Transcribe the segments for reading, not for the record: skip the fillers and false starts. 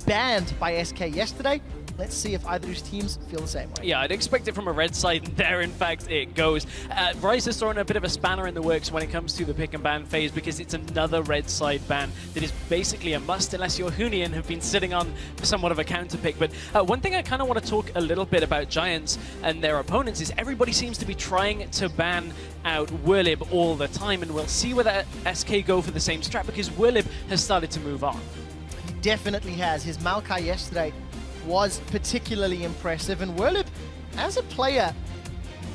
banned by SK yesterday. Let's see if either of these teams feel the same way. Yeah, I'd expect it from a red side, and there, in fact, it goes. Rise has thrown a bit of a spanner in the works when it comes to the pick and ban phase, because it's another red side ban that is basically a must unless you're Huni and have been sitting on somewhat of a counter pick. But one thing I kind of want to talk a little bit about Giants and their opponents is everybody seems to be trying to ban out Werlib all the time, and we'll see whether SK go for the same strat, because Werlib has started to move on. He definitely has. His Maokai yesterday was particularly impressive, and Werlib, as a player,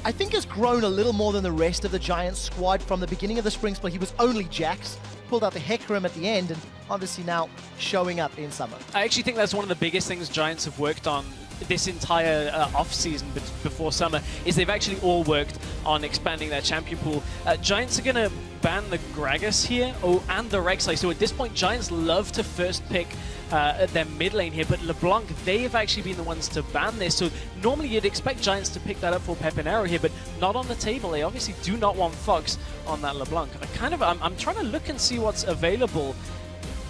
I think has grown a little more than the rest of the Giants squad. From the beginning of the spring split, he was only Jax, pulled out the Hecarim at the end, and obviously now showing up in summer. I actually think that's one of the biggest things Giants have worked on this entire off-season before summer, is they've actually all worked on expanding their champion pool. Giants are going to ban the Gragas here, and the Rek'Sai. So at this point, Giants love to first pick their mid lane here, but LeBlanc, they've actually been the ones to ban this. So normally you'd expect Giants to pick that up for Pepinero here, but not on the table. They obviously do not want Fox on that LeBlanc. I'm trying to look and see what's available.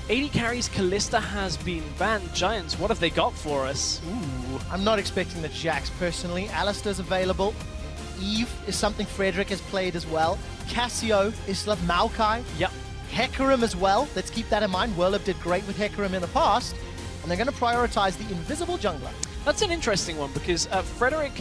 80 carries, Kalista has been banned. Giants, what have they got for us? Ooh, I'm not expecting the Jax personally. Alistair's available. Eve is something Frederick has played as well. Cassio is still Maokai. Yep. Hecarim as well. Let's keep that in mind. Werlib did great with Hecarim in the past, and they're going to prioritize the invisible jungler. That's an interesting one, because Frederick,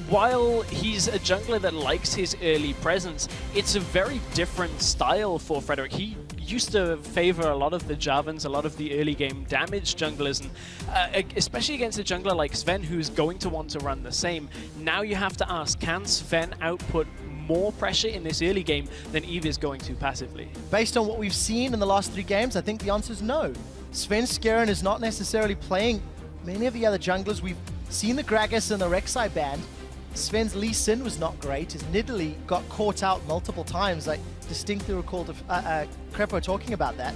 while he's a jungler that likes his early presence, it's a very different style for Frederick. He used to favor a lot of the Javans, a lot of the early game damage junglers, and especially against a jungler like Sven, who's going to want to run the same. Now you have to ask, can Sven output more pressure in this early game than Eve is going to passively? Based on what we've seen in the last 3 games, I think the answer is no. Sven Skeren is not necessarily playing many of the other junglers. We've seen the Gragas and the Rek'Sai banned. Sven's Lee Sin was not great. His Nidalee got caught out multiple times. I distinctly recall Crepo talking about that.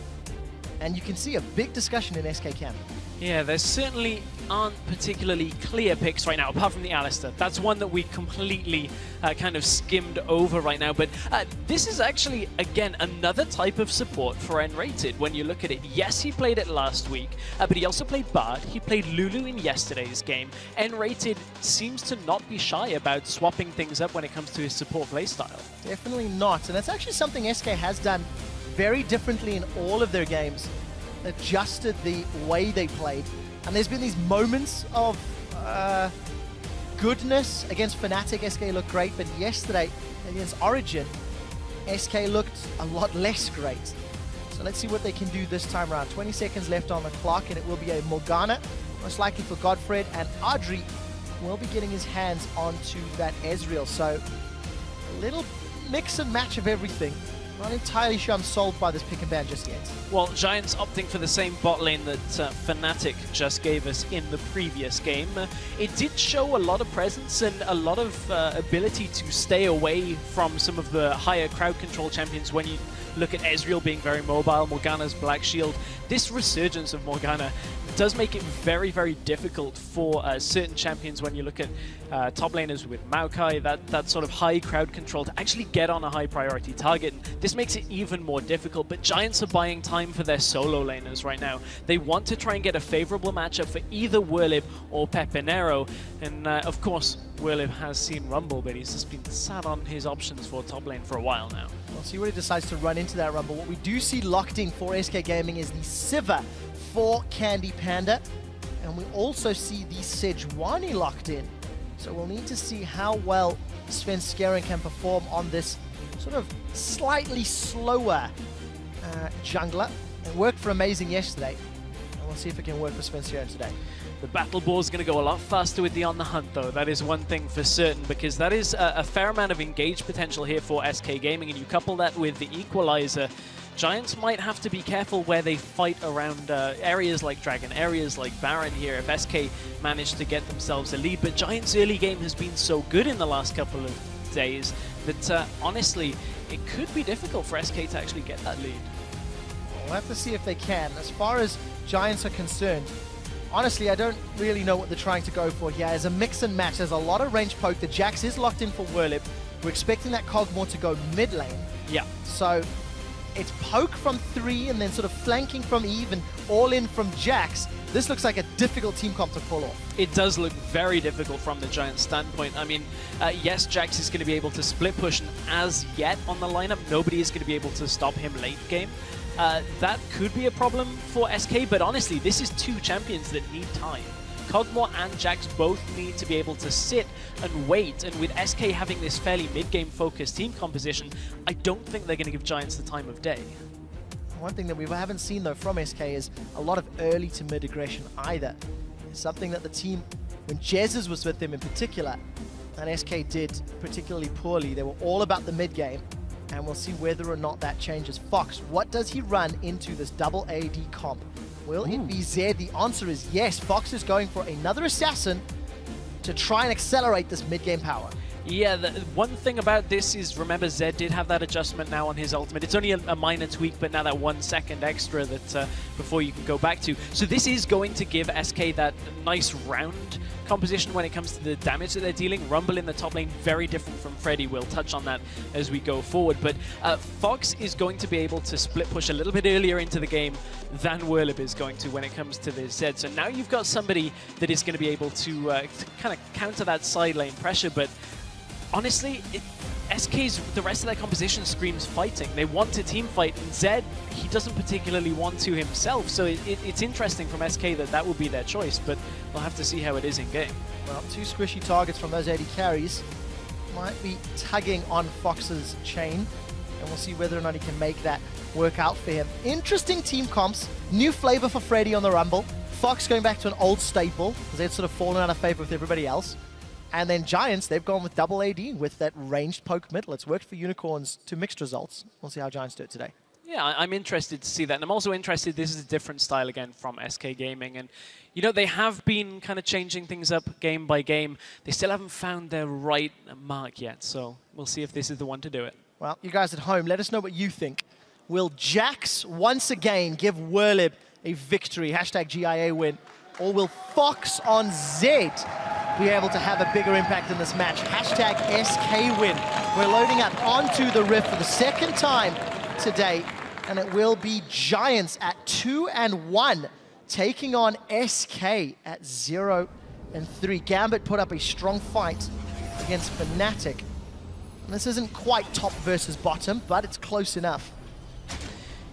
And you can see a big discussion in SK camp. Yeah, there certainly aren't particularly clear picks right now, apart from the Alistair. That's one that we completely kind of skimmed over right now. But this is actually, again, another type of support for N-Rated when you look at it. Yes, he played it last week, but he also played Bard. He played Lulu in yesterday's game. N-Rated seems to not be shy about swapping things up when it comes to his support playstyle. Definitely not. And that's actually something SK has done very differently in all of their games. Adjusted the way they played, and there's been these moments of goodness against Fnatic. SK looked great, but yesterday against Origin, SK looked a lot less great. So let's see what they can do this time around. 20 seconds left on the clock, and it will be a Morgana, most likely for Godfred, and Audrey will be getting his hands onto that Ezreal. So a little mix and match of everything. Not entirely sure I'm sold by this pick and ban just yet. Well, Giants opting for the same bot lane that Fnatic just gave us in the previous game. It did show a lot of presence and a lot of ability to stay away from some of the higher crowd control champions when you look at Ezreal being very mobile, Morgana's Black Shield. This resurgence of Morgana does make it very, very difficult for certain champions when you look at top laners with Maokai, that sort of high crowd control to actually get on a high priority target. This makes it even more difficult, but Giants are buying time for their solo laners right now. They want to try and get a favorable matchup for either Werlib or Pepinero, and of course, Werlib has seen Rumble, but he's just been sat on his options for top lane for a while now. We'll see what he decides to run into that Rumble. What we do see locked in for SK Gaming is the Sivir for Candy Panda, and we also see the Sejuani locked in. So we'll need to see how well Sven Skeren can perform on this sort of slightly slower jungler. It worked for Amazing yesterday, and we'll see if it can work for Sven Skeren today. The battle ball is going to go a lot faster with the On The Hunt, though. That is one thing for certain, because that is a fair amount of engage potential here for SK Gaming, and you couple that with the Equalizer. Giants might have to be careful where they fight around areas like Dragon, areas like Baron here, if SK manage to get themselves a lead. But Giants' early game has been so good in the last couple of days that honestly, it could be difficult for SK to actually get that lead. We'll have to see if they can. As far as Giants are concerned, honestly, I don't really know what they're trying to go for here. As a mix and match, there's a lot of range poke. The Jax is locked in for Werlib. We're expecting that Cogmore to go mid lane. Yeah. So it's poke from 3 and then sort of flanking from Eve and all in from Jax. This looks like a difficult team comp to pull off. It does look very difficult from the Giants' standpoint. I mean, yes, Jax is going to be able to split push, and as yet on the lineup, nobody is going to be able to stop him late game. That could be a problem for SK, but honestly, this is two champions that need time. Cosmo and Jax both need to be able to sit and wait, and with SK having this fairly mid-game focused team composition, I don't think they're going to give Giants the time of day. One thing that we haven't seen though from SK is a lot of early to mid aggression either. It's something that the team, when Jesus was with them in particular, and SK did particularly poorly. They were all about the mid game, and we'll see whether or not that changes. Fox, what does he run into this double AD comp? Will it be Zed? The answer is yes. Fox is going for another assassin to try and accelerate this mid-game power. Yeah, the one thing about this is, remember, Zed did have that adjustment now on his ultimate. It's only a minor tweak, but now that 1 second extra that before you can go back to. So this is going to give SK that nice round composition when it comes to the damage that they're dealing. Rumble in the top lane, very different from Freddy. We'll touch on that as we go forward. But Fox is going to be able to split push a little bit earlier into the game than Whirlib is going to when it comes to this Zed. So now you've got somebody that is going to be able to kind of counter that side lane pressure, but honestly, the rest of their composition screams fighting. They want to team fight, and Zed, he doesn't particularly want to himself, so it's interesting from SK that will be their choice, but we'll have to see how it is in game. Well, 2 squishy targets from those AD carries might be tugging on Fox's chain, and we'll see whether or not he can make that work out for him. Interesting team comps, new flavor for Freddy on the Rumble. Fox going back to an old staple, because they'd sort of fallen out of favor with everybody else. And then Giants, they've gone with double AD with that ranged poke middle. It's worked for Unicorns to mixed results. We'll see how Giants do it today. Yeah, I'm interested to see that. And I'm also interested, this is a different style again from SK Gaming. And, you know, they have been kind of changing things up game by game. They still haven't found their right mark yet. So we'll see if this is the one to do it. Well, you guys at home, let us know what you think. Will Jax once again give Whirlib a victory? Hashtag GIA win. Or will Fox on Zed be able to have a bigger impact in this match? Hashtag SK win. We're loading up onto the Rift for the second time today, and it will be Giants at 2-1 taking on SK at 0-3. Gambit put up a strong fight against Fnatic. And this isn't quite top versus bottom, but it's close enough.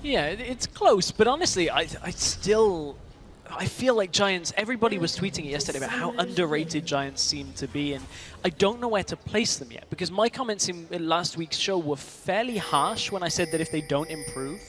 Yeah, it's close, but honestly, I feel like Giants, everybody was tweeting it yesterday about how underrated Giants seem to be, and I don't know where to place them yet, because my comments in last week's show were fairly harsh when I said that if they don't improve,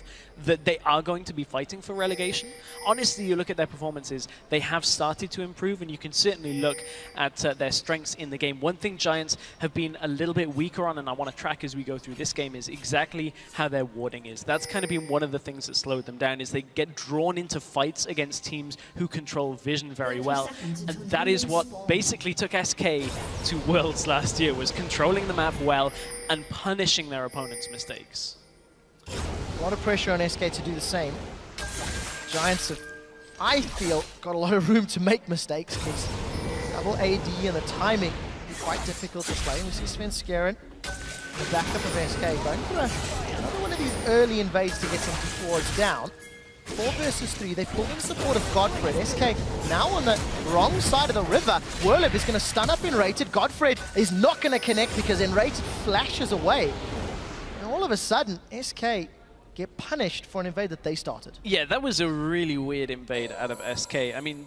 that they are going to be fighting for relegation. Honestly, you look at their performances, they have started to improve, and you can certainly look at their strengths in the game. One thing Giants have been a little bit weaker on, and I want to track as we go through this game, is exactly how their warding is. That's kind of been one of the things that slowed them down, is they get drawn into fights against teams who control vision very well. And that is what basically took SK to Worlds last year, was controlling the map well and punishing their opponents' mistakes. A lot of pressure on SK to do the same. Giants have, I feel, got a lot of room to make mistakes, because double AD and the timing is quite difficult to play. We see Svenskeren, the backup of SK, going for another one of these early invades to get some wards down. 4 versus 3, they pulled in support of Godfred. SK now on the wrong side of the river. Whirlib is going to stun up Enrated. Godfred is not going to connect because Enrated flashes away. And all of a sudden, SK get punished for an invade that they started. Yeah, that was a really weird invade out of SK. I mean,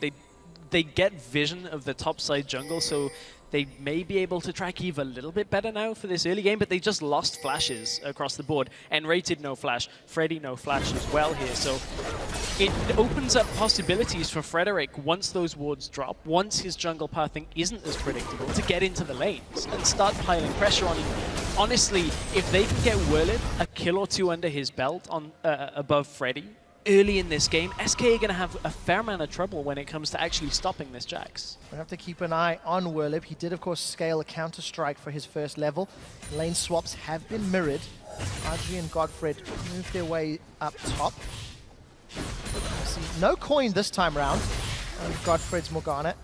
they get vision of the top side jungle, so they may be able to track Eve a little bit better now for this early game, but they just lost flashes across the board. N-rated no flash, Freddy no flash as well here, so it opens up possibilities for Frederick once those wards drop, once his jungle pathing isn't as predictable, to get into the lanes and start piling pressure on him. Honestly, if they can get Whirlib a kill or 2 under his belt on above Freddy early in this game, SK are going to have a fair amount of trouble when it comes to actually stopping this Jax. We have to keep an eye on Whirlib. He did, of course, scale a counter-strike for his first level. Lane swaps have been mirrored. RG and Godfred move their way up top. See, no coin this time round on Godfred's Morgana.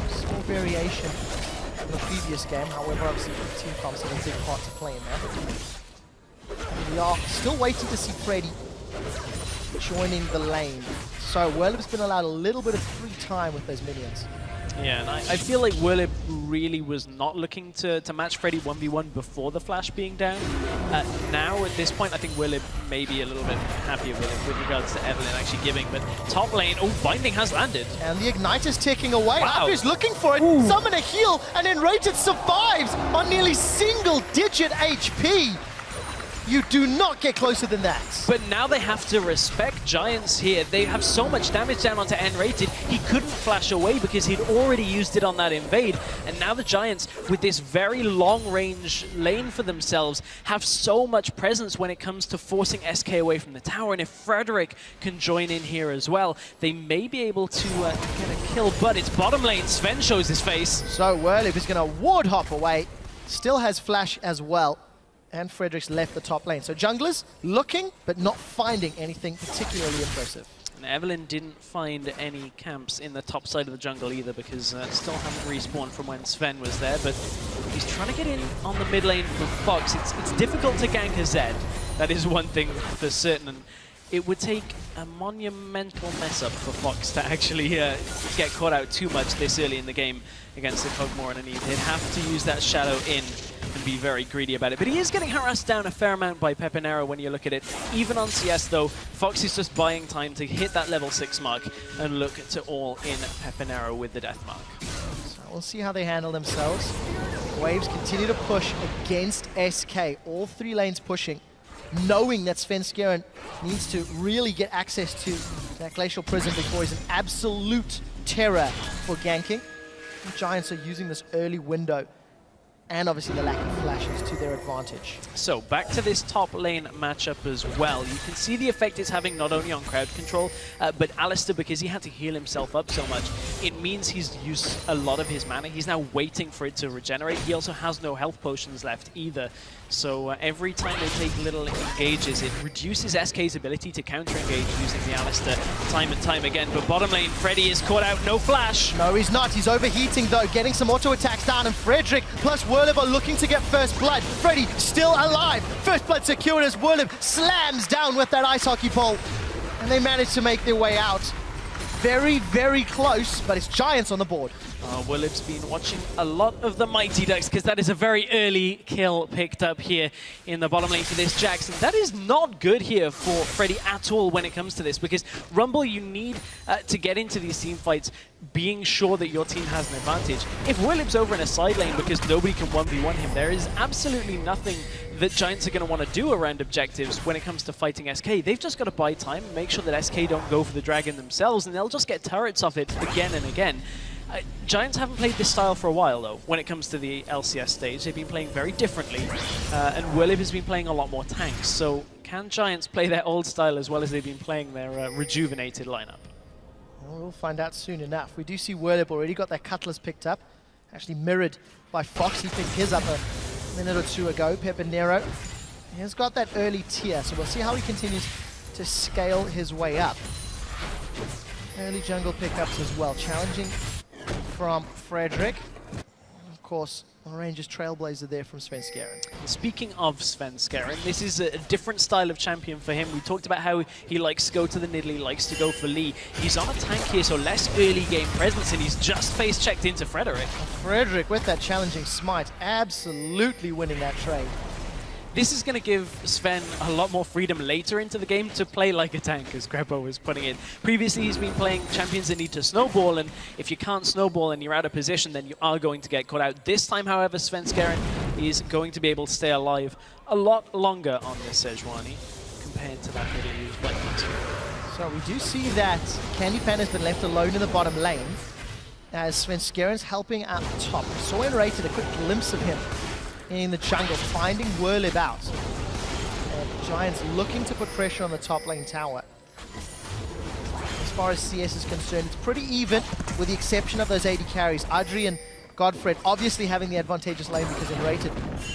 Small variation from the previous game. However, obviously, team comps have a big part to play in that. We are still waiting to see Freddy joining the lane. So Werlib's been allowed a little bit of free time with those minions. Yeah, and I feel like Werlib really was not looking to match Freddy 1v1 before the flash being down. Now, at this point, I think Werlib may be a little bit happier with regards to Evelyn actually giving, but top lane, oh, Binding has landed. And the Igniter's ticking away. Wow. Adri's looking for it, summon a heal, and then Rated survives on nearly single-digit HP. You do not get closer than that. But now they have to respect Giants here. They have so much damage down onto N-Rated, he couldn't flash away because he'd already used it on that invade. And now the Giants, with this very long-range lane for themselves, have so much presence when it comes to forcing SK away from the tower. And if Frederick can join in here as well, they may be able to get a kill. But it's bottom lane. Sven shows his face. So Werlib is going to ward hop away. Still has flash as well. And Frederick's left the top lane. So junglers looking, but not finding anything particularly impressive. And Evelyn didn't find any camps in the top side of the jungle either because still haven't respawned from when Sven was there. But he's trying to get in on the mid lane for Fox. It's difficult to gank a Zed. That is one thing for certain. And it would take a monumental mess up for Fox to actually get caught out too much this early in the game against the Kog'Maw, and he'd have to use that shadow in and be very greedy about it. But he is getting harassed down a fair amount by Pepinero when you look at it. Even on CS though, Fox is just buying time to hit that level 6 mark and look to all in Pepinero with the death mark. So we'll see how they handle themselves. Waves continue to push against SK. All three lanes pushing, knowing that Svenskeren needs to really get access to that Glacial Prison before he's an absolute terror for ganking. The Giants are using this early window and obviously the lack of flashes to their advantage. So back to this top lane matchup as well. You can see the effect it's having not only on crowd control, but Alistar, because he had to heal himself up so much, it means he's used a lot of his mana. He's now waiting for it to regenerate. He also has no health potions left either. So every time they take little engages, it reduces SK's ability to counter-engage using the Alistar time and time again. But bottom lane, Freddy is caught out, no flash. No, he's not. He's overheating though, getting some auto attacks down, and Frederick plus Werlib are looking to get first blood. Freddy still alive. First blood secured as Werlib slams down with that ice hockey pole. And they manage to make their way out. Very, very close, but it's Giants on the board. Werlib's been watching a lot of the Mighty Ducks because that is a very early kill picked up here in the bottom lane for this Jackson. That is not good here for Freddy at all when it comes to this, because Rumble, you need to get into these team fights being sure that your team has an advantage. If Werlib's over in a side lane because nobody can 1v1 him, there is absolutely nothing that Giants are going to want to do around objectives when it comes to fighting SK. They've just got to buy time and make sure that SK don't go for the dragon themselves, and they'll just get turrets off it again and again. Giants haven't played this style for a while, though, when it comes to the LCS stage. They've been playing very differently, and Werlib has been playing a lot more tanks. So can Giants play their old style as well as they've been playing their rejuvenated lineup? Well, we'll find out soon enough. We do see Werlib already got that Cutlass picked up, actually mirrored by Fox. He picked his up a minute or two ago. Pepinero has got that early tier, so we'll see how he continues to scale his way up. Early jungle pickups as well, challenging from Frederick. And of course, Rangers Trailblazer there from Svenskeren. Speaking of Svenskeren, this is a different style of champion for him. We talked about how he likes to go to the Nidalee, likes to go for Lee. He's on a tank here, so less early game presence, and he's just face-checked into Frederick. Frederick with that challenging smite, absolutely winning that trade. This is going to give Sven a lot more freedom later into the game to play like a tank, as Greppo was putting it. Previously, he's been playing champions that need to snowball, and if you can't snowball and you're out of position, then you are going to get caught out. This time, however, Svenskeren is going to be able to stay alive a lot longer on this Sejuani compared to that middle he was playing last year. So we do see that Candy Pan has been left alone in the bottom lane as Svenskeren's helping out top. So when rated, a quick glimpse of him in the jungle, finding Werlib out. And Giants looking to put pressure on the top lane tower. As far as CS is concerned, it's pretty even, with the exception of those AD carries. Adri and Godfred obviously having the advantageous lane because Enrated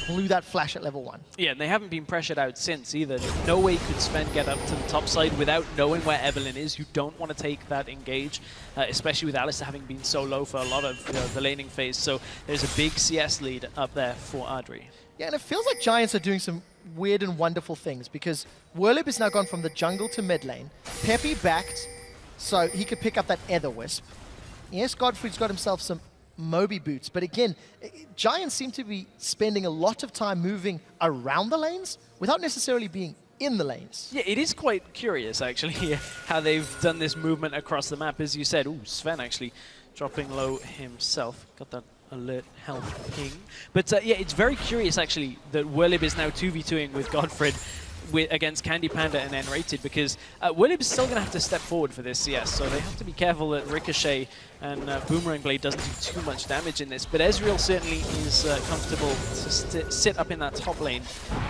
blew that flash at level 1. Yeah, and they haven't been pressured out since either. No way could Sven get up to the top side without knowing where Evelyn is. You don't want to take that engage, especially with Alistar having been so low for a lot of the laning phase. So there's a big CS lead up there for Adri. Yeah, and it feels like Giants are doing some weird and wonderful things, because Whirlib has now gone from the jungle to mid lane. Peppy backed, so he could pick up that Ether Wisp. Yes, Godfrey's got himself some Moby boots, but again, Giants seem to be spending a lot of time moving around the lanes without necessarily being in the lanes. Yeah, it is quite curious, actually, how they've done this movement across the map. As you said, ooh, Sven actually dropping low himself. Got that alert health ping. But yeah, it's very curious, actually, that Whirlib is now 2v2ing with Godfred against Candy Panda and N-Rated, because Whirlib is still going to have to step forward for this CS, so they have to be careful that Ricochet and Boomerang Blade doesn't do too much damage in this. But Ezreal certainly is comfortable to sit up in that top lane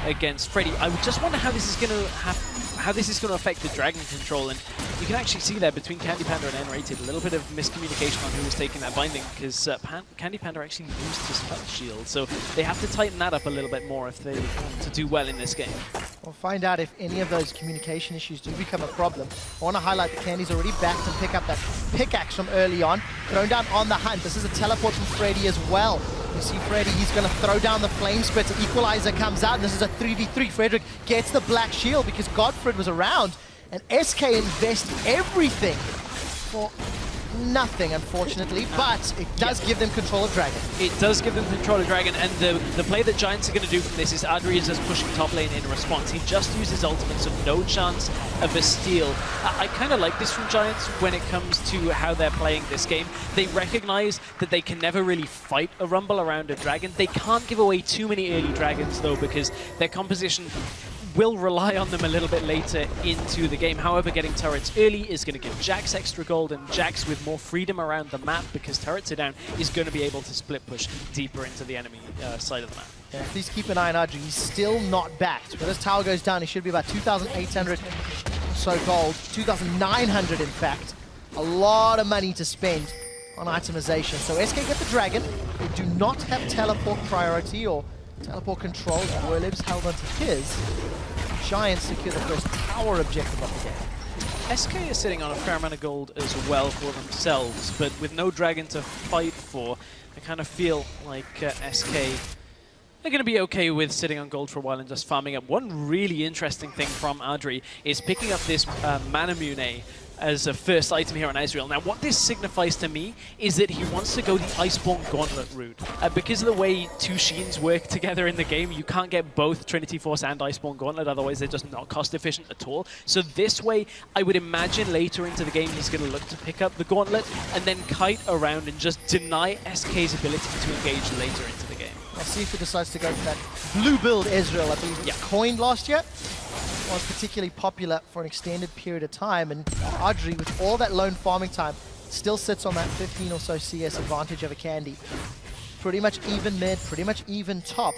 against Freddy. I would just wonder how this is going to affect the Dragon control, and you can actually see there between Candy Panda and N-Rated a little bit of miscommunication on who was taking that binding, because Candy Panda actually used his touch shield, so they have to tighten that up a little bit more if they want to do well in this game. We'll find out if any of those communication issues do become a problem. I want to highlight that Candy's already backed and pick up that pickaxe from early on. Thrown down on the hunt. This is a teleport from Freddy as well. You see Freddy, he's going to throw down the flame spit. Equalizer comes out, and this is a 3v3. Frederick gets the black shield because Godfred was around, and SK invest everything for nothing, unfortunately, but it does give them control of Dragon. It does give them control of Dragon, and the play that Giants are going to do from this is Adri is just pushing top lane in response. He just uses ultimate, so no chance of a steal. I kind of like this from Giants when it comes to how they're playing this game. They recognize that they can never really fight a Rumble around a Dragon. They can't give away too many early Dragons, though, because their composition will rely on them a little bit later into the game. However, getting turrets early is going to give Jax extra gold, and Jax with more freedom around the map because turrets are down is going to be able to split push deeper into the enemy side of the map. Yeah, please keep an eye on Adri. He's still not backed. When his tower goes down, he should be about 2,800 so gold, 2,900 in fact. A lot of money to spend on itemization. So SK get the Dragon. They do not have teleport priority or teleport control. Whirlib's held onto his. Giants secure the first tower objective of the game. SK is sitting on a fair amount of gold as well for themselves, but with no Dragon to fight for, I kind of feel like SK are going to be okay with sitting on gold for a while and just farming up. One really interesting thing from Adri is picking up this Manamune as a first item here on Ezreal. Now, what this signifies to me is that he wants to go the Iceborne Gauntlet route. Because of the way two Sheens work together in the game, you can't get both Trinity Force and Iceborne Gauntlet, otherwise they're just not cost efficient at all. So this way, I would imagine later into the game, he's going to look to pick up the Gauntlet and then kite around and just deny SK's ability to engage later into the game. I'll see if he decides to go for that blue build Ezreal. I believe it was coined last year. Was particularly popular for an extended period of time, and Adri, with all that lone farming time, still sits on that 15 or so CS advantage over Candy. Pretty much even mid, pretty much even top.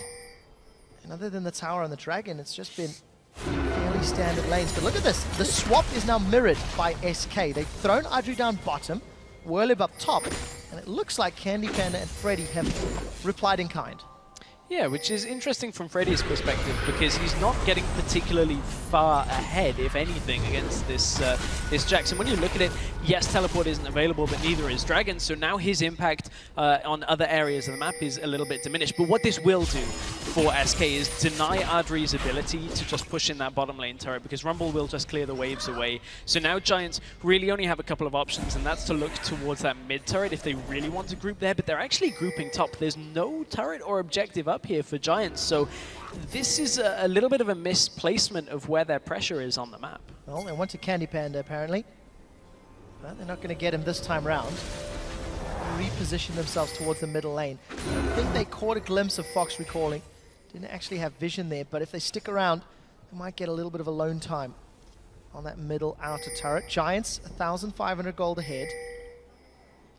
And other than the tower and the Dragon, it's just been fairly standard lanes. But look at this, the swap is now mirrored by SK. They've thrown Adri down bottom, Whirlib up top, and it looks like Candy Panda and Freddy have replied in kind. Yeah, which is interesting from Freddy's perspective because he's not getting particularly far ahead, if anything, against this this Jax. And when you look at it, yes, teleport isn't available, but neither is Dragon. So now his impact on other areas of the map is a little bit diminished. But what this will do for SK is deny Adri's ability to just push in that bottom lane turret because Rumble will just clear the waves away. So now Giants really only have a couple of options, and that's to look towards that mid turret if they really want to group there. But they're actually grouping top. There's no turret or objective up here for Giants, so this is a little bit of a misplacement of where their pressure is on the map. Well, they want to Candy Panda apparently, but they're not going to get him this time round. Reposition themselves towards the middle lane. I think they caught a glimpse of Fox recalling. Didn't actually have vision there, but if they stick around, they might get a little bit of alone time on that middle outer turret. Giants, 1,500 gold ahead.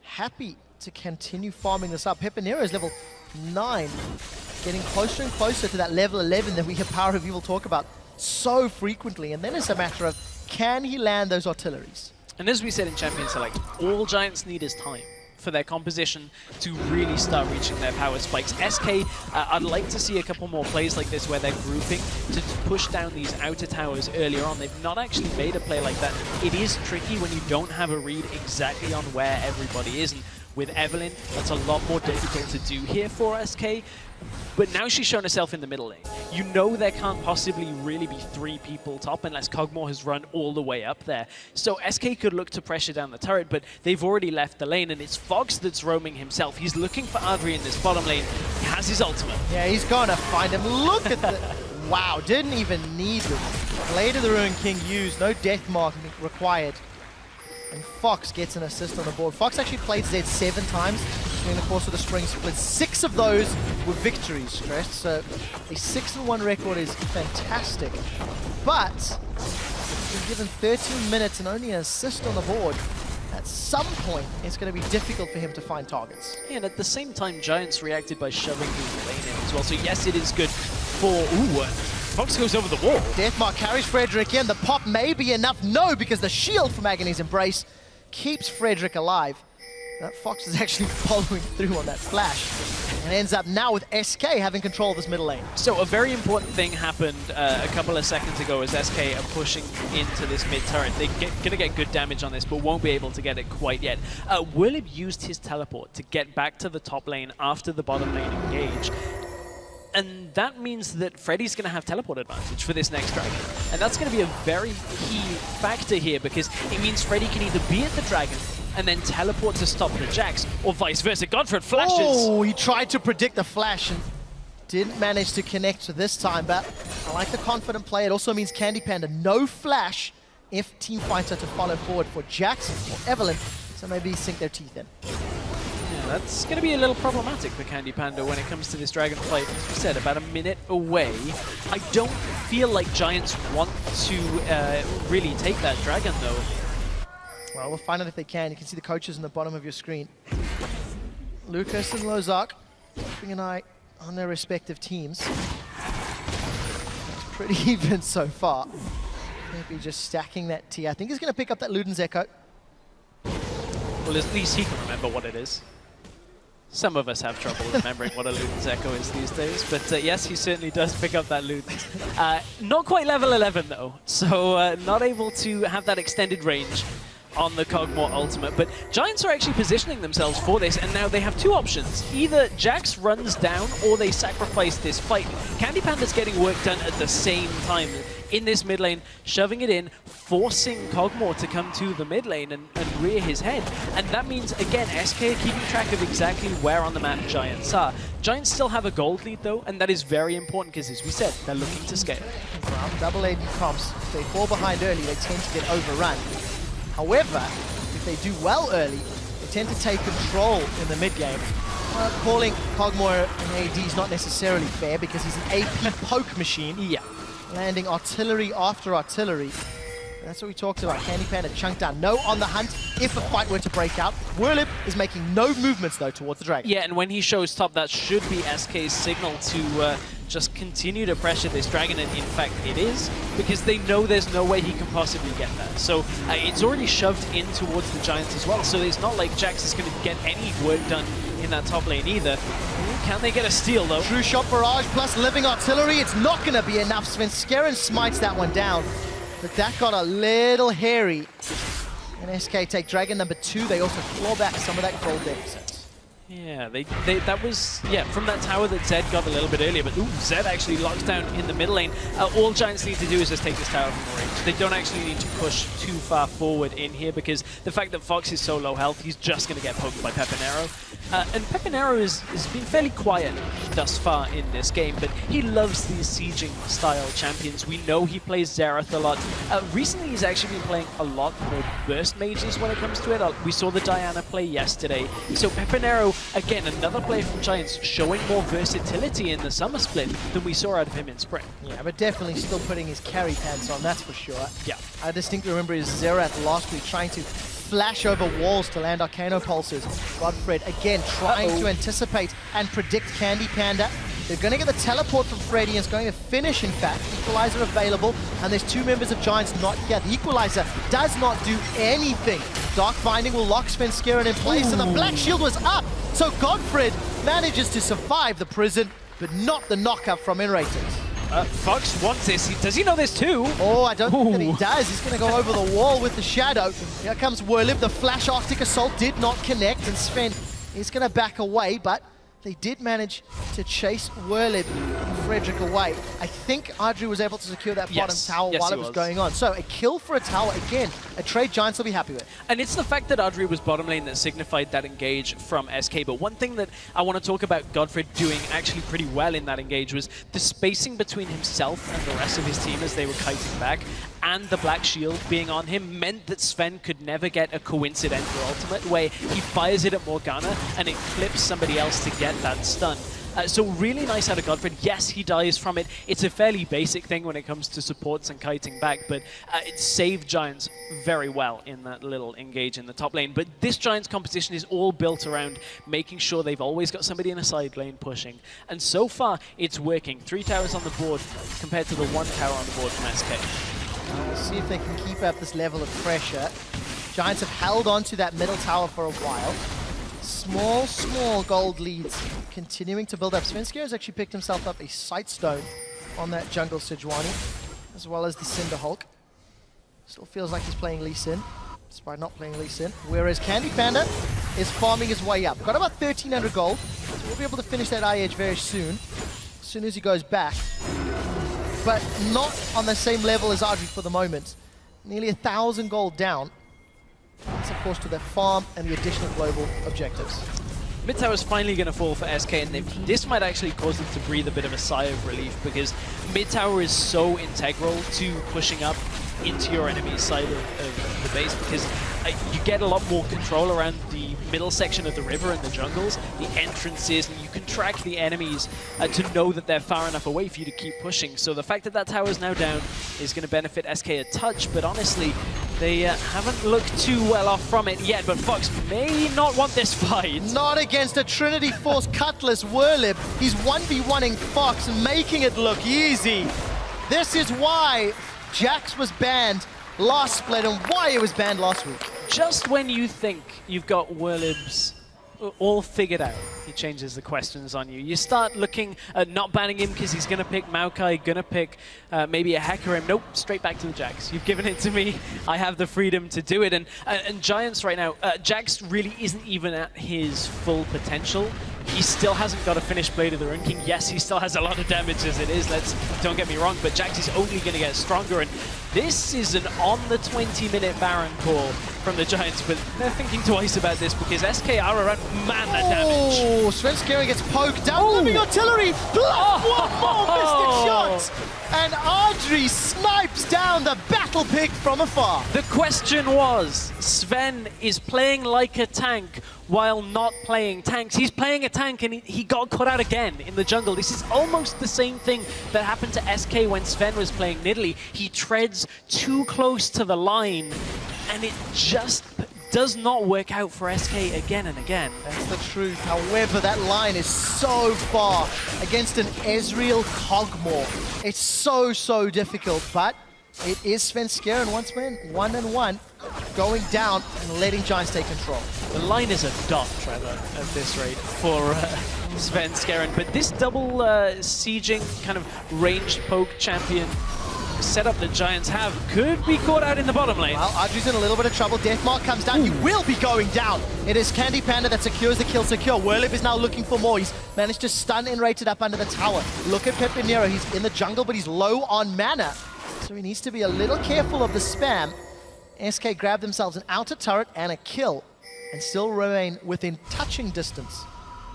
Happy to continue farming this up. Pepinero is level 9, getting closer and closer to that level 11 that we hear Power of Evil talk about so frequently. And then it's a matter of, can he land those artilleries? And as we said in Champions Select, all Giants need is time for their composition to really start reaching their power spikes. SK, I'd like to see a couple more plays like this where they're grouping to push down these outer towers earlier on. They've not actually made a play like that. It is tricky when you don't have a read exactly on where everybody is. And with Evelynn. That's a lot more difficult to do here for SK. But now she's shown herself in the middle lane. You know there can't possibly really be 3 people top unless Kog'Maw has run all the way up there. So SK could look to pressure down the turret, but they've already left the lane, and it's Fox that's roaming himself. He's looking for Adri in this bottom lane. He has his ultimate. Yeah, he's gonna find him. Look at the... Wow, didn't even need it. Blade of the Ruined King used, no death mark required. And Fox gets an assist on the board. Fox actually played Zed 7 times during the course of the spring split. 6 of those were victories, Stress. So a 6-1 record is fantastic. But he's been given 13 minutes and only an assist on the board. At some point, it's going to be difficult for him to find targets. Yeah, and at the same time, Giants reacted by shoving the lane in as well. So yes, it is good for... Ooh, Fox goes over the wall. Deathmark carries Frederick in. The pop may be enough. No, because the shield from Agony's Embrace keeps Frederick alive. That Fox is actually following through on that flash. And ends up now with SK having control of this middle lane. So a very important thing happened a couple of seconds ago as SK are pushing into this mid turret. They're going to get good damage on this, but won't be able to get it quite yet. Willib used his teleport to get back to the top lane after the bottom lane engage. And that means that Freddy's going to have teleport advantage for this next dragon. And that's going to be a very key factor here, because it means Freddy can either be at the dragon and then teleport to stop the Jax, or vice versa. Godfred flashes! Oh, he tried to predict the flash and didn't manage to connect this time, but I like the confident play. It also means Candy Panda, no flash if Team Fighter to follow forward for Jax or Evelynn, so maybe sink their teeth in. That's going to be a little problematic for Candy Panda when it comes to this dragon fight. As we said, about a minute away. I don't feel like Giants want to really take that dragon, though. Well, we'll find out if they can. You can see the coaches in the bottom of your screen. Lucas and Lozark keeping an eye on their respective teams. It's pretty even so far. Maybe just stacking that T. I think he's going to pick up that Luden's Echo. Well, at least he can remember what it is. Some of us have trouble remembering what a Luden's Echo is these days, but yes, he certainly does pick up that Luden's. Not quite level 11 though, so not able to have that extended range on the Kog'Maw ultimate, but Giants are actually positioning themselves for this, and now they have 2 options. Either Jax runs down, or they sacrifice this fight. Candy Panda's getting work done at the same time in this mid lane, shoving it in, forcing Kog'Maw to come to the mid lane and rear his head. And that means, again, SK are keeping track of exactly where on the map Giants are. Giants still have a gold lead though, and that is very important because, as we said, they're looking to scale. Well, double AD comps, if they fall behind early, they tend to get overrun. However, if they do well early, they tend to take control in the mid game. Calling Kog'Maw an AD is not necessarily fair because he's an AP poke machine. Yeah. Landing artillery after artillery. That's what we talked about. Candy Panda chunked down. No on the hunt if a fight were to break out. Willib is making no movements though towards the dragon. Yeah, and when he shows top, that should be SK's signal to just continue to pressure this dragon, and in fact it is, because they know there's no way he can possibly get there. So it's already shoved in towards the Giants as well, so it's not like Jax is going to get any work done in that top lane either. Can they get a steal though? True shot barrage plus living artillery. It's not going to be enough. Svenskeren smites that one down, but that got a little hairy. And SK take dragon number 2. They also claw back some of that gold deficit. Yeah, that was, yeah, from that tower that Zed got a little bit earlier, but ooh, Zed actually locks down in the middle lane. All Giants need to do is just take this tower from range. They don't actually need to push too far forward in here, because the fact that Fox is so low health, he's just going to get poked by Pepinero. And Pepinero has been fairly quiet thus far in this game, but he loves these sieging style champions. We know he plays Xerath a lot. Recently, he's actually been playing a lot more burst mages when it comes to it. We saw the Diana play yesterday. So Pepinero, again, another player from Giants showing more versatility in the summer split than we saw out of him in spring. Yeah, but definitely still putting his carry pants on, that's for sure. Yeah. I distinctly remember his Xerath last week trying to flash over walls to land Arcano Pulses. Godfred, again, trying to anticipate and predict Candy Panda. They're going to get the teleport from Freddy, and it's going to finish, in fact. Equalizer available, and there's 2 members of Giants not yet. The Equalizer does not do anything. Dark Binding will lock Svenskeren in place, and the Black Shield was up. So Godfred manages to survive the prison, but not the knockup from Enrated. Fox wants this. Does he know this too? Oh, I don't think that he does. He's going to go over the wall with the Shadow. Here comes Werlib. The Flash Arctic Assault did not connect, and Sven is going to back away, but they did manage to chase Werlib and Frederick away. I think Adri was able to secure that bottom tower while it was going on. So a kill for a tower, again, a trade Giants will be happy with. And it's the fact that Adri was bottom lane that signified that engage from SK. But one thing that I want to talk about Godfred doing actually pretty well in that engage was the spacing between himself and the rest of his team as they were kiting back, and the Black Shield being on him meant that Sven could never get a coincidental ultimate where he fires it at Morgana and it clips somebody else to get that stun. So really nice out of Godfred. Yes, he dies from it. It's a fairly basic thing when it comes to supports and kiting back, but it saved Giants very well in that little engage in the top lane. But this Giants composition is all built around making sure they've always got somebody in a side lane pushing. And so far, it's working. 3 towers on the board compared to the 1 tower on the board from SK. We'll see if they can keep up this level of pressure. Giants have held on to that middle tower for a while. Small gold leads continuing to build up. Svenskar has actually picked himself up a Sightstone on that jungle Sejuani, as well as the Cinder Hulk. Still feels like he's playing Lee Sin, despite not playing Lee Sin. Whereas Candy Panda is farming his way up. Got about 1,300 gold, so we'll be able to finish that IH very soon as he goes back. But not on the same level as Adri for the moment. Nearly 1,000 gold down. That's of course to their farm and the additional global objectives. Mid tower is finally going to fall for SK, and this might actually cause them to breathe a bit of a sigh of relief, because mid tower is so integral to pushing up into your enemy's side of the base, because you get a lot more control around the middle section of the river and the jungles, the entrances, and you can track the enemies to know that they're far enough away for you to keep pushing. So the fact that that tower is now down is going to benefit SK a touch, but honestly, they haven't looked too well off from it yet. But Fox may not want this fight. Not against a Trinity Force Cutlass Werlib. He's 1v1ing Fox and making it look easy. This is why Jax was banned last split and why it was banned last week. Just when you think you've got Werlib's all figured out, he changes the questions on you. You start looking at not banning him because he's going to pick Maokai, going to pick maybe a Hecarim. Nope, straight back to the Jax. You've given it to me. I have the freedom to do it. And Giants right now, Jax really isn't even at his full potential. He still hasn't got a finished Blade of the Rune King. Yes, he still has a lot of damage as it is, don't get me wrong, but Jax is only going to get stronger, and this is an on the 20-minute Baron call from the Giants, but they're thinking twice about this because SK are around, man, that damage. Oh, Svenskar gets poked down, living artillery, one more mystic shot, and Adri snipes down the battle pick from afar. The question was, Sven is playing like a tank while not playing tanks. He's playing a tank and he got caught out again in the jungle. This is almost the same thing that happened to SK when Sven was playing Nidalee. He treads too close to the line and it just does not work out for SK again and again. That's the truth. However, that line is so far against an Ezreal Cogmore. It's so difficult, but it is Svenskar, and once again, 1-1, going down and letting Giants take control. The line is a dot, Trevor, at this rate for Svenskar. But this double sieging kind of ranged poke champion setup that Giants have could be caught out in the bottom lane. Well, Adri's in a little bit of trouble. Deathmark comes down. He will be going down. It is Candy Panda that secures the kill secure. Werlib is now looking for more. He's managed to stun and rate it up under the tower. Look at Pepinero. He's in the jungle, but he's low on mana. So he needs to be a little careful of the spam. SK grab themselves an outer turret and a kill, and still remain within touching distance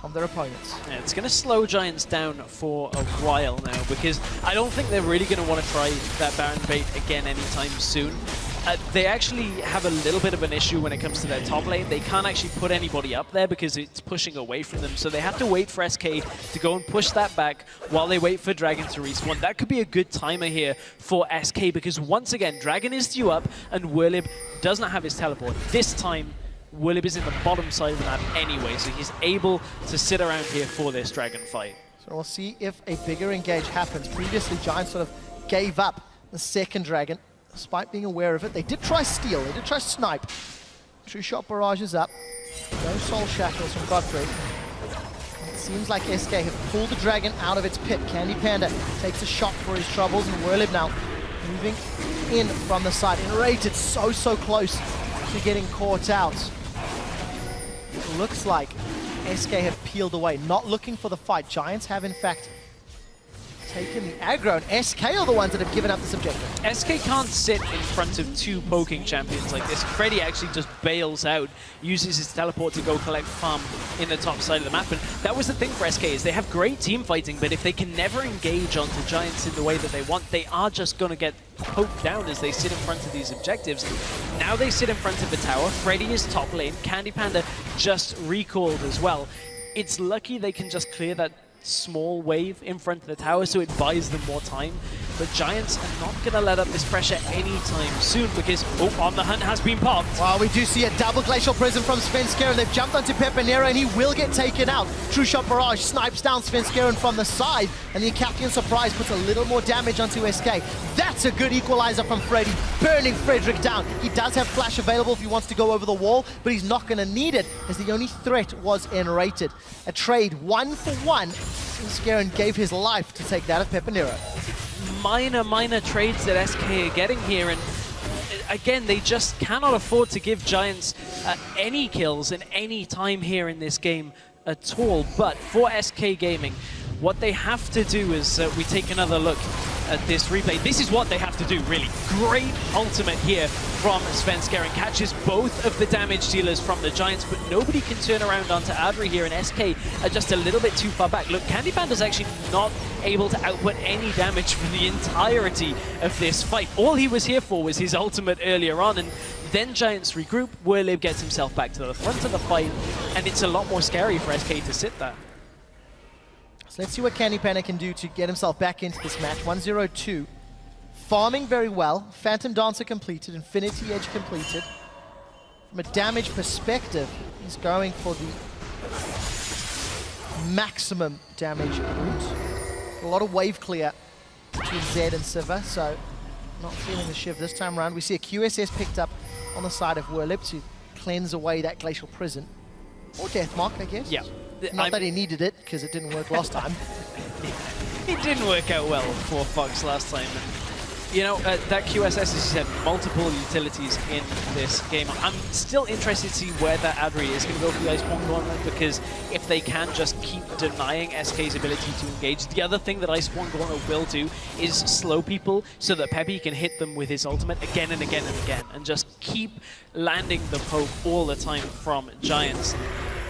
of their opponents. Yeah, it's going to slow Giants down for a while now, because I don't think they're really going to want to try that Baron bait again anytime soon. They actually have a little bit of an issue when it comes to their top lane. They can't actually put anybody up there because it's pushing away from them. So they have to wait for SK to go and push that back while they wait for Dragon to respawn. That could be a good timer here for SK, because once again, Dragon is due up and Werlib does not have his teleport. This time, Werlib is in the bottom side of the map anyway, so he's able to sit around here for this Dragon fight. So we'll see if a bigger engage happens. Previously, Giants sort of gave up the second Dragon, despite being aware of it. They did try steal, they did try snipe. True shot barrage is up. No soul shackles from Godfrey. Let's seems like SK have pulled the dragon out of its pit. Candy Panda takes a shot for his troubles, and Werlib now moving in from the side. Enrated so close to getting caught out. It looks like SK have peeled away, not looking for the fight. Giants have in fact taken the aggro, and SK are the ones that have given up this objective. SK can't sit in front of two poking champions like this. Freddy actually just bails out, uses his teleport to go collect farm in the top side of the map. And that was the thing for SK, is they have great team fighting, but if they can never engage onto Giants in the way that they want, they are just going to get poked down as they sit in front of these objectives. Now they sit in front of the tower. Freddy is top lane. Candy Panda just recalled as well. It's lucky they can just clear that small wave in front of the tower, so it buys them more time. But Giants are not going to let up this pressure anytime soon, because On the Hunt has been popped. Well, we do see a double Glacial Prism from Svenskeren. They've jumped onto Pepinero, and he will get taken out. True Shot Barrage snipes down Svenskeren from the side, and the Captain Surprise puts a little more damage onto SK. That's a good equalizer from Freddy, burning Frederick down. He does have Flash available if he wants to go over the wall, but he's not going to need it, as the only threat was Enrated. A trade 1-for-1. Svenskeren gave his life to take that of Pepinero. Minor trades that SK are getting here, and again, they just cannot afford to give Giants any kills in any time here in this game at all. But for SK Gaming, what they have to do is, we take another look at this replay. This is what they have to do, really. Great ultimate here from Svenskeren. Catches both of the damage dealers from the Giants, but nobody can turn around onto Adri here, and SK are just a little bit too far back. Look, Candy Panda's actually not able to output any damage for the entirety of this fight. All he was here for was his ultimate earlier on, and then Giants regroup. Werlib gets himself back to the front of the fight, and it's a lot more scary for SK to sit there. So let's see what Candy Panda can do to get himself back into this match. 1-0-2. Farming very well. Phantom Dancer completed. Infinity Edge completed. From a damage perspective, he's going for the maximum damage route. A lot of wave clear between Zed and Siva, so not feeling the shift this time around. We see a QSS picked up on the side of Werlib to cleanse away that Glacial Prison. Or Deathmark, I guess. Yeah. Not that he needed it, because it didn't work last time. It didn't work out well for Fox last time. You know, that QSS, as you said, multiple utilities in this game. I'm still interested to see where that Adri is going to go for the Iceborne Gauntlet, because if they can just keep denying SK's ability to engage, the other thing that Iceborne Gauntlet will do is slow people so that Peppy can hit them with his ultimate again and again and again, and just keep landing the poke all the time from Giants.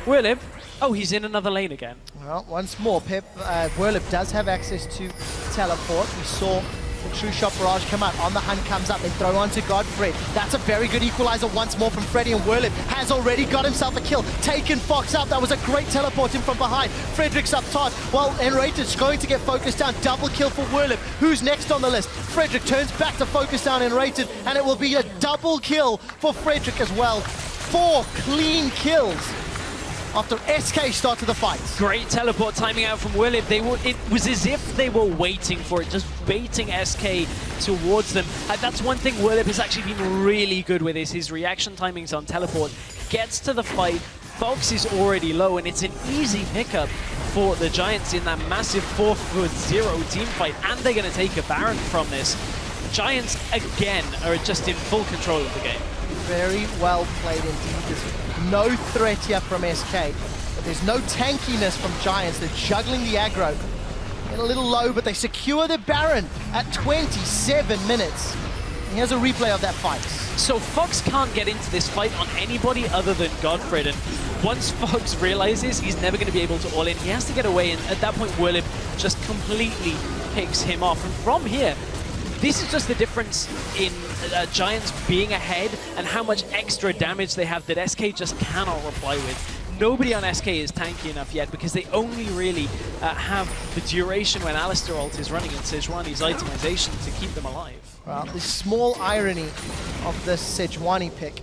Werlib, oh, he's in another lane again. Well, once more, Werlib does have access to teleport. We saw the True Shot Barrage come out. On the Hunt comes up. They throw onto Godfrey. That's a very good equalizer once more from Freddy, and Werlib has already got himself a kill. Taken Fox out. That was a great teleport in from behind. Frederick's up top. Well, Enrated's going to get focused down. Double kill for Werlib. Who's next on the list? Frederick turns back to focus down Enrated, and it will be a double kill for Frederick as well. 4 clean kills after SK started the fight. Great teleport timing out from Werlib. It was as if they were waiting for it, just baiting SK towards them. And that's one thing Werlib has actually been really good with, is his reaction timings on teleport. Gets to the fight, Fox is already low, and it's an easy pickup for the Giants in that massive 4-0 team fight, and they're going to take a Baron from this. Giants, again, are just in full control of the game. Very well played indeed. There's no threat here from SK, but there's no tankiness from Giants. They're juggling the aggro. Get a little low, but they secure the Baron at 27 minutes. And here's a replay of that fight. So Fox can't get into this fight on anybody other than Godfred, and once Fox realizes he's never going to be able to all in, he has to get away, and at that point Werlib just completely picks him off. And from here, this is just the difference in Giants being ahead and how much extra damage they have that SK just cannot reply with. Nobody on SK is tanky enough yet, because they only really have the duration when Alistair ult is running and Sejuani's itemization to keep them alive. Well, the small irony of this Sejuani pick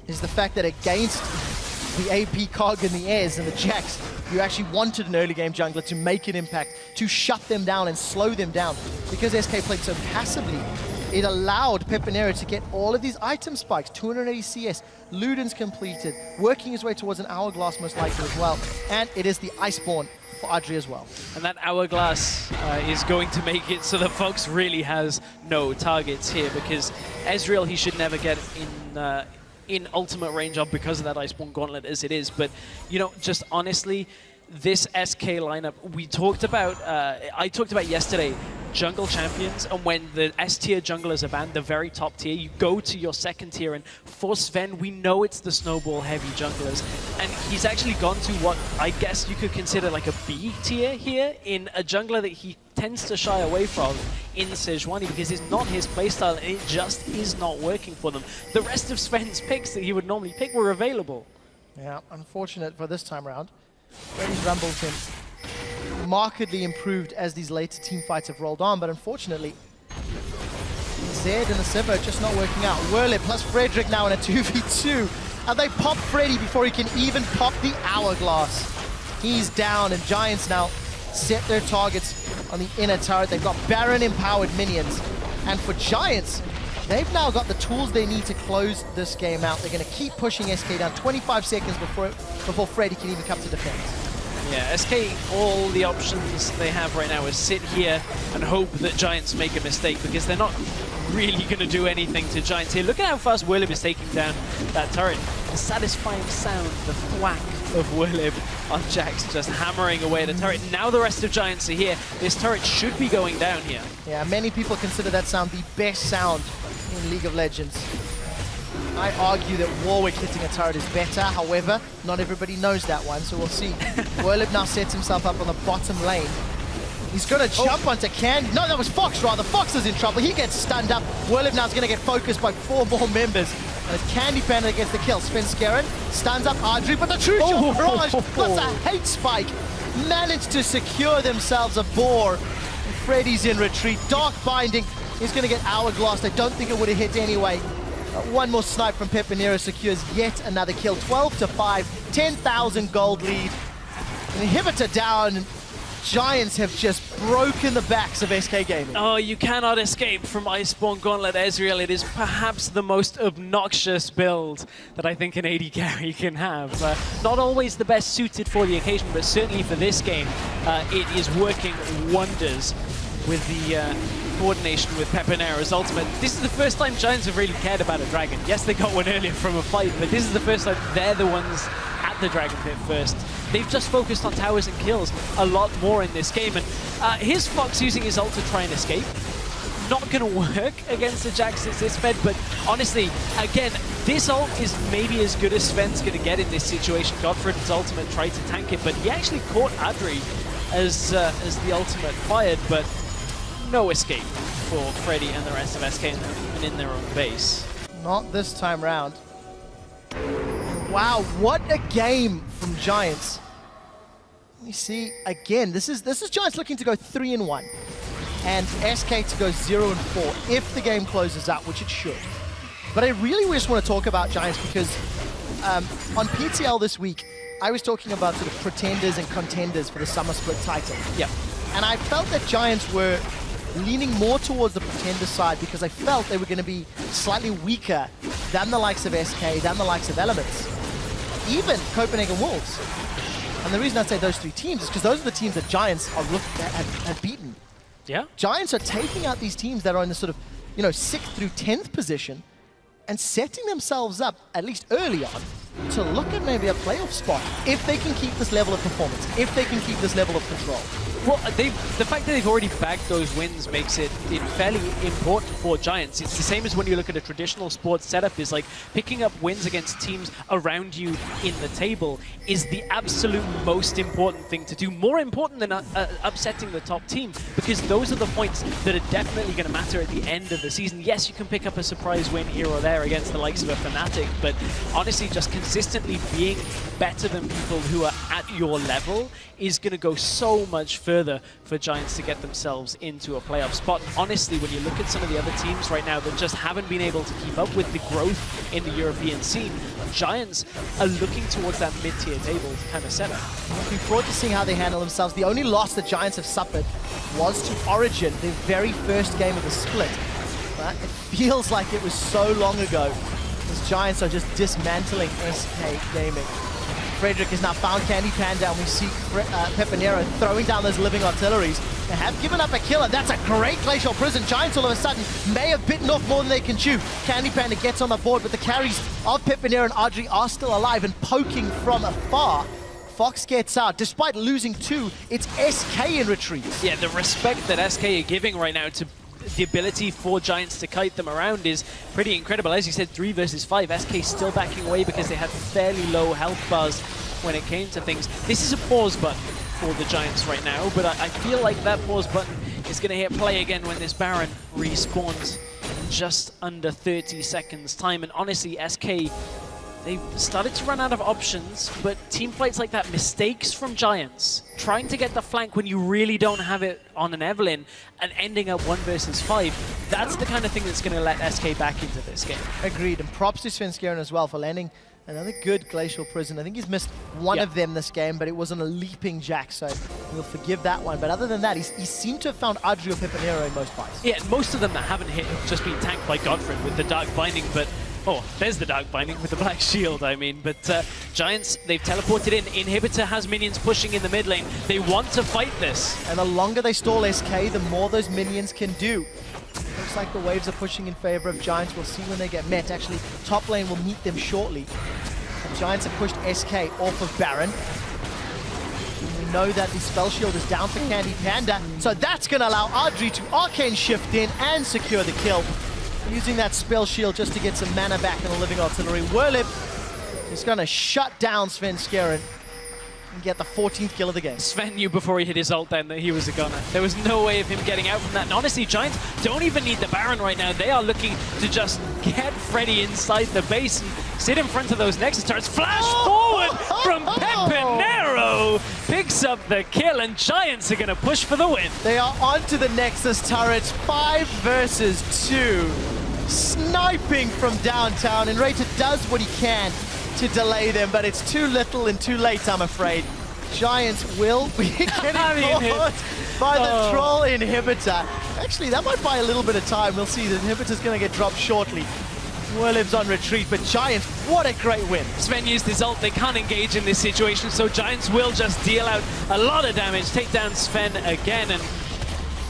is the fact that against the AP Cog and the Airs and the Jacks, you actually wanted an early game jungler to make an impact, to shut them down and slow them down. Because SK played so passively, it allowed Pepinero to get all of these item spikes, 280 CS, Luden's completed, working his way towards an hourglass most likely as well, and it is the Iceborne for Adri as well. And that hourglass is going to make it so that Fox really has no targets here, because Ezreal he should never get in ultimate range of because of that Iceborne Gauntlet as it is. But, you know, just honestly, this SK lineup, we talked about, I talked about yesterday, jungle champions, and when the S tier junglers are banned, the very top tier, you go to your second tier, and for Sven, we know it's the snowball heavy junglers, and he's actually gone to what I guess you could consider like a B tier here, in a jungler that he tends to shy away from in Sejuani, because it's not his playstyle, and it just is not working for them. The rest of Sven's picks that he would normally pick were available. Yeah, unfortunate for this time around. Freddy's Rumbleton markedly improved as these later team fights have rolled on, but unfortunately, Zed and the Sivir just not working out. Werle plus Frederick now in a 2v2, and they pop Freddy before he can even pop the hourglass. He's down, and Giants now set their targets on the inner turret. They've got Baron empowered minions, and for Giants, they've now got the tools they need to close this game out. They're going to keep pushing SK down 25 seconds before Freddy can even come to defense. Yeah, SK, all the options they have right now is sit here and hope that Giants make a mistake, because they're not really going to do anything to Giants here. Look at how fast Werle is taking down that turret. The satisfying sound, the thwack of Werle on Jax just hammering away the turret. Now the rest of Giants are here. This turret should be going down here. Yeah, many people consider that sound the best sound in League of Legends. I argue that Warwick hitting a turret is better, however, not everybody knows that one, so we'll see. Werle now sets himself up on the bottom lane. He's going to jump onto Candy. No, that was Fox rather. Fox is in trouble. He gets stunned up. Werle now is going to get focused by 4 more members. And it's Candy Panda that gets the kill. Svenskeren stuns up Adri, but the True Shot Barrage plus a hate spike managed to secure themselves a boar. Freddy's in retreat. Dark Binding is going to get hourglassed. I don't think it would have hit anyway. One more snipe from Pepinero secures yet another kill. 12-5, 10,000 gold lead. An inhibitor down. Giants have just broken the backs of SK Gaming. Oh, you cannot escape from Iceborne Gauntlet Ezreal. It is perhaps the most obnoxious build that I think an AD carry can have. Not always the best suited for the occasion, but certainly for this game, it is working wonders with the coordination with Pepinero's ultimate. This is the first time Giants have really cared about a dragon. Yes, they got one earlier from a fight, but this is the first time they're the ones at the dragon pit first. They've just focused on towers and kills a lot more in this game, and here's Fox using his ult to try and escape. Not going to work against the Jax that's this fed, but honestly, again, this ult is maybe as good as Sven's going to get in this situation. Godfred's ultimate tried to tank it, but he actually caught Adri as the ultimate fired, but no escape for Freddy and the rest of SK, and they're even in their own base. Not this time round. Wow, what a game from Giants. Let me see again. This is Giants looking to go 3-1, and SK to go 0-4 if the game closes out, which it should. But I really just want to talk about Giants because on PTL this week, I was talking about sort of pretenders and contenders for the summer split title. Yeah. And I felt that Giants were leaning more towards the pretender side because I felt they were going to be slightly weaker than the likes of SK, than the likes of Elements, even Copenhagen Wolves. And the reason I say those 3 teams is because those are the teams that Giants are have beaten. Yeah. Giants are taking out these teams that are in the sort of, 6th through 10th position and setting themselves up, at least early on, to look at maybe a playoff spot if they can keep this level of performance, if they can keep this level of control. Well, the fact that they've already bagged those wins makes it fairly important for Giants. It's the same as when you look at a traditional sports setup, is like picking up wins against teams around you in the table is the absolute most important thing to do. More important than upsetting the top team, because those are the points that are definitely going to matter at the end of the season. Yes, you can pick up a surprise win here or there against the likes of a Fnatic, but honestly, just consistently being better than people who are at your level is going to go so much further for Giants to get themselves into a playoff spot. And honestly, when you look at some of the other teams right now that just haven't been able to keep up with the growth in the European scene, Giants are looking towards that mid-tier table kind of setup. Looking forward to seeing how they handle themselves. The only loss that Giants have suffered was to Origin, their very first game of the split. But it feels like it was so long ago. These Giants are just dismantling SK Gaming. Frederick has now found Candy Panda, and we see Pepinero throwing down those living artilleries. They have given up a kill, and that's a great Glacial Prison. Giants all of a sudden may have bitten off more than they can chew. Candy Panda gets on the board, but the carries of Pepinero and Audrey are still alive and poking from afar. Fox gets out. Despite losing 2, it's SK in retreat. Yeah, the respect that SK are giving right now to the ability for Giants to kite them around is pretty incredible. As you said, 3 versus 5. SK still backing away because they had fairly low health bars when it came to things. This is a pause button for the Giants right now, but I feel like that pause button is going to hit play again when this Baron respawns in just under 30 seconds time. And honestly, SK, they've started to run out of options, but team fights like that, mistakes from Giants, trying to get the flank when you really don't have it on an Evelyn and ending up 1 versus 5, that's the kind of thing that's going to let SK back into this game. Agreed, and props to Svenskeren as well for landing another good Glacial Prison. I think he's missed one of them this game, but it wasn't a leaping jack, so we'll forgive that one. But other than that, he seemed to have found Audrey or Pepinero in most fights. Yeah, most of them that haven't hit have just been tanked by Godfred with the Dark Binding, but oh, there's the Dark Binding with the Black Shield, I mean. But Giants, they've teleported in. Inhibitor has minions pushing in the mid lane. They want to fight this. And the longer they stall SK, the more those minions can do. Looks like the waves are pushing in favor of Giants. We'll see when they get met. Actually, top lane will meet them shortly. The Giants have pushed SK off of Baron. And we know that the spell shield is down for Candy Panda, so that's going to allow Audrey to arcane shift in and secure the kill. Using that spell shield just to get some mana back in the living artillery. Werlip is going to shut down Svenskeren and get the 14th kill of the game. Sven knew before he hit his ult then that he was a gunner. There was no way of him getting out from that. And honestly, Giants don't even need the Baron right now. They are looking to just get Freddy inside the base and sit in front of those Nexus turrets. Flash forward from Pepinero. Picks up the kill, and Giants are going to push for the win. They are onto the Nexus turrets. 5 versus 2. Sniping from downtown, and Rated does what he can to delay them, but it's too little and too late, I'm afraid. Giants will be getting caught by the troll inhibitor. Actually, that might buy a little bit of time. We'll see. The inhibitor's going to get dropped shortly. Werlip's on retreat, but Giants, what a great win. Sven used his ult. They can't engage in this situation, so Giants will just deal out a lot of damage, take down Sven again, and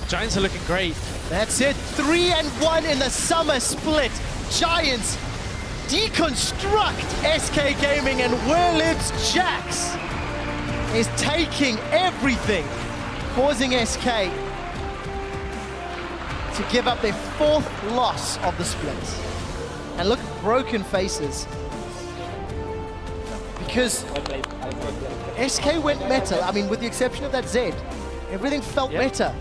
Giants are looking great. That's it. 3-1 in the summer split. Giants deconstruct SK Gaming, and Werlip's Jax is taking everything, causing SK to give up their 4th loss of the split. And look at broken faces, because SK went meta. I mean, with the exception of that Zed, everything felt meta.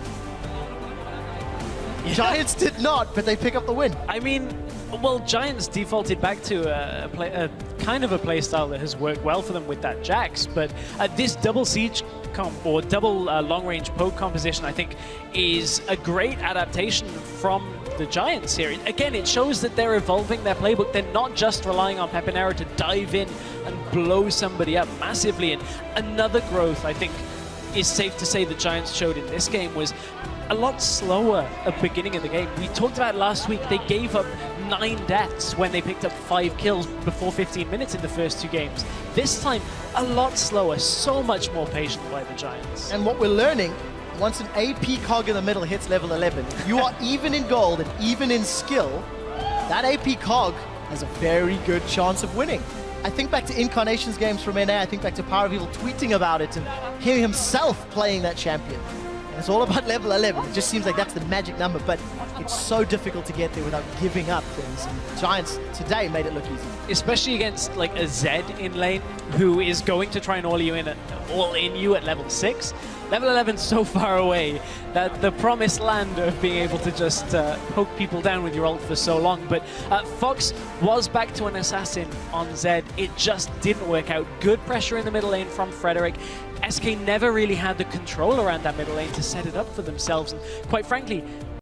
Giants did not, but they pick up the win. I mean, well, Giants defaulted back to a kind of a playstyle that has worked well for them with that Jax, but this double siege comp or double long-range poke composition, I think, is a great adaptation from the Giants here. Again, it shows that they're evolving their playbook. They're not just relying on Pepinero to dive in and blow somebody up massively. And another growth, I think, is safe to say the Giants showed in this game was a lot slower at the beginning of the game. We talked about last week, they gave up 9 deaths when they picked up 5 kills before 15 minutes in the first 2 games. This time, a lot slower, so much more patient by the Giants. And what we're learning, once an AP cog in the middle hits level 11, you are even in gold and even in skill, that AP cog has a very good chance of winning. I think back to Incarnations games from NA, I think back to Power of Evil tweeting about it and him himself playing that champion. And it's all about level 11. It just seems like that's the magic number, but it's so difficult to get there without giving up things. And Giants today made it look easy. Especially against like a Zed in lane who is going to try and all in you at level 6. Level 11 so far away that the promised land of being able to just poke people down with your ult for so long. But Fox was back to an assassin on Zed. It just didn't work out. Good pressure in the middle lane from Frederick. SK never really had the control around that middle lane to set it up for themselves. And quite frankly,